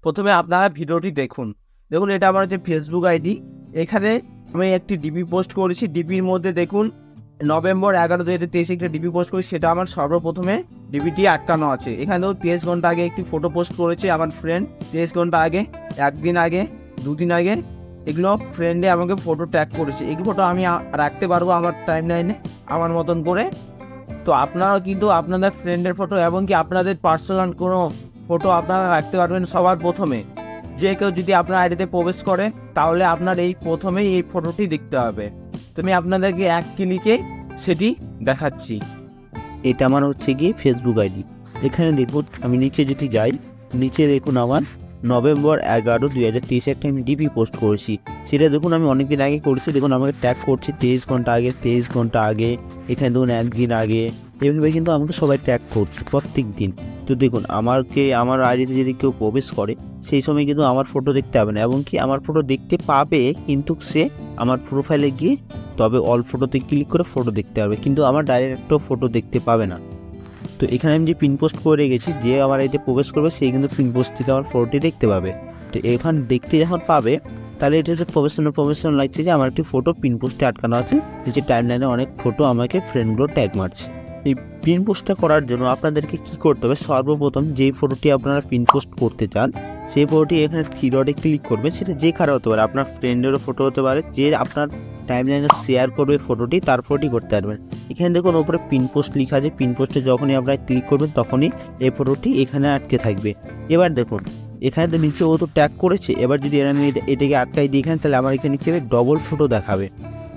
প্রথমে আপনারা ভিডিওটি দেখুন। দেখুন এটা আমার যে ফেসবুক আইডি, এখানে আমি একটি ডিপি পোস্ট করেছি। ডিপির মধ্যে দেখুন নভেম্বর 11, 2023 একটা ডিপি পোস্ট করেছি, সেটা আমার সর্বপ্রথমে ডিপিটি আটকানো আছে। এখানে দেখুন 23 ঘন্টা আগে একটি ফটো পোস্ট করেছে আমার ফ্রেন্ড, 23 ঘন্টা আগে, একদিন আগে, দুদিন আগে, এগুলো ফ্রেন্ডে আমাকে ফটো ট্যাগ করেছে। এই ফটো আমি রাখতে পারবো আমার টাইম লাইনে আমার মতন করে। তো আপনারাও কিন্তু আপনাদের ফ্রেন্ডের ফটো এবং কি আপনাদের পার্সোনাল কোনো ফটো আপনারা রাখতে পারবেন সবার প্রথমে। যে কেউ যদি আপনার আইডিতে প্রবেশ করে তাহলে আপনার এই প্রথমেই এই ফটোটি দেখতে হবে। তো আমি আপনাদেরকে এক ক্লিকে সেটি দেখাচ্ছি। এটা আমার হচ্ছে গিয়ে ফেসবুক আইডি। এখানে দেখুন আমি নিচে যদি যাই, নিচে দেখুন আমার নভেম্বর 11, 2023 একটা আমি ডিপি পোস্ট করেছি। সেটা দেখুন আমি অনেকদিন আগে করেছি। দেখুন আমাকে ট্যাগ করছে 23 ঘন্টা আগে, 23 ঘন্টা আগে, এখানে দেখুন একদিন আগে, এভাবে কিন্তু আমাকে সবাই ট্যাগ করছে প্রত্যেক দিন। তো দেখুন আমার আইডিতে যদি কেউ প্রবেশ করে সেই সময় কিন্তু আমার ফটো দেখতে পাবে না, এবং কি আমার ফটো দেখতে পাবে কিন্তু সে আমার প্রোফাইলে গিয়ে তবে অল ফটোতে ক্লিক করে ফটো দেখতে পারবে, কিন্তু আমার ডাইরেক্ট ফটো দেখতে পাবে না। তো এখানে আমি যে পিন পোস্ট করে রেখেছি, যে আমার এতে প্রবেশ করবে সেই কিন্তু পিন পোস্ট থেকে আমার ফটোটি দেখতে পাবে। তো এখানে দেখতে যখন পাবে তাহলে এটা হচ্ছে প্রফেশনাল লাগছে যে আমার একটি ফটো পিন পোস্টে আটকানো আছে, যে টাইম লাইনে অনেক ফটো আমাকে ফ্রেন্ডগুলো ট্যাগ মারছে। এই পিন পোস্টটা করার জন্য আপনাদেরকে কি করতে হবে, সর্বপ্রথম যেই ফটোটি আপনারা পিন পোস্ট করতে চান সেই ফটোটি এখানে থ্রি ডটে ক্লিক করবেন। সেটা যে কারো হতে পারে, আপনার ফ্রেন্ডেরও ফটো হতে পারে, যে আপনার টাইম লাইনে শেয়ার করবে ফটোটি তার ফটোটি করতে পারবেন। এখানে দেখুন ওপরে পিন পোস্ট লেখা আছে, পিন পোস্টে যখনই আপনারা ক্লিক করবেন তখনই এই ফটোটি এখানে আটকে থাকবে। এবার দেখুন এখানে তো নিচে ও তো ট্যাগ করেছে, এবার যদি আমি এটাকে আটকাই দিই এখানে, তাহলে আমার এখানে কি হবে, ডবল ফটো দেখাবে।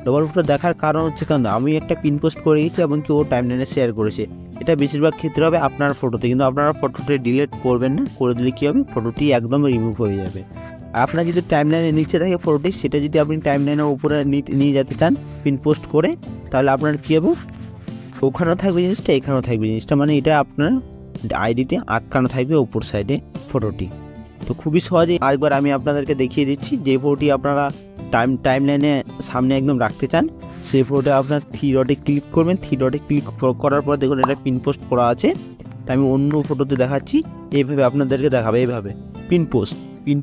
ডবল ফটো দেখার কারণ হচ্ছে কারণ আমি একটা পিন পোস্ট করে গেছি এবং কি ও টাইম লাইনে শেয়ার করেছে। এটা বেশিরভাগ ক্ষেত্রে হবে আপনার ফটোতে, কিন্তু আপনারা ফটোটি ডিলিট করবেন না, করে দিলে কী হবে, ফটোটি একদম রিমুভ হয়ে যাবে। আর আপনার যদি টাইম লাইনের নিচে থাকে ফটোটি, সেটা যদি আপনি টাইম লাইনের উপরে নিয়ে যেতে চান পিন পোস্ট করে, তাহলে আপনার কী হবে, ওখানেও থাকবে জিনিসটা, এখানেও থাকবে জিনিসটা, মানে এটা আপনার আইডিতে আটকানো থাকবে উপর সাইডে ফটোটি। তো খুবই সহজেই আরেকবার আমি আপনাদেরকে দেখিয়ে দিচ্ছি। যে ফটোটি আপনারা টাইম লাইনে সামনে একদম রাখতে চান সেই ফটোটা আপনার থ্রি ডটে ক্লিক করবেন। থ্রি ডটে ক্লিক করার পর দেখুন এটা পিন পোস্ট করা আছে। তো আমি অন্য ফটোতে দেখাচ্ছি, এইভাবে আপনাদেরকে দেখাবে। এইভাবে পিন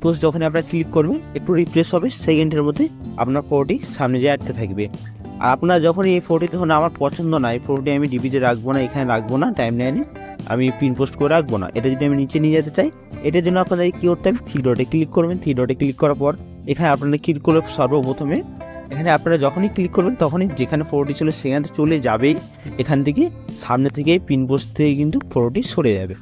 পোস্ট যখন আপনারা ক্লিক করবেন একটু রিফ্রেশ হবে, সেকেন্ডের মধ্যে আপনার ফটোটি সামনে যেয়ে আটকে থাকবে। আর আপনার যখন এই ফটোটি তখন আমার পছন্দ না, এই ফটোটি আমি ডিপিতে রাখবো না, এখানে রাখবো না, টাইম লাইনে আমি পিন পোস্ট করে রাখবো না, এটা যদি আমি নিচে নিয়ে যেতে চাই, এটার জন্য আপনাদের কী করতে হবে, থ্রি ডটে ক্লিক করবেন। থ্রি ডটে ক্লিক করার পর এখানে আপনারা ক্লিক করলে সর্বপ্রথমে এখানে আপনারা যখনই ক্লিক করবেন তখনই যেখানে ফটোটি ছিল সেখানে চলে যাবেই, এখান থেকে সামনে থেকে পিন পোস্ট থেকে কিন্তু ফটোটি সরে যাবে।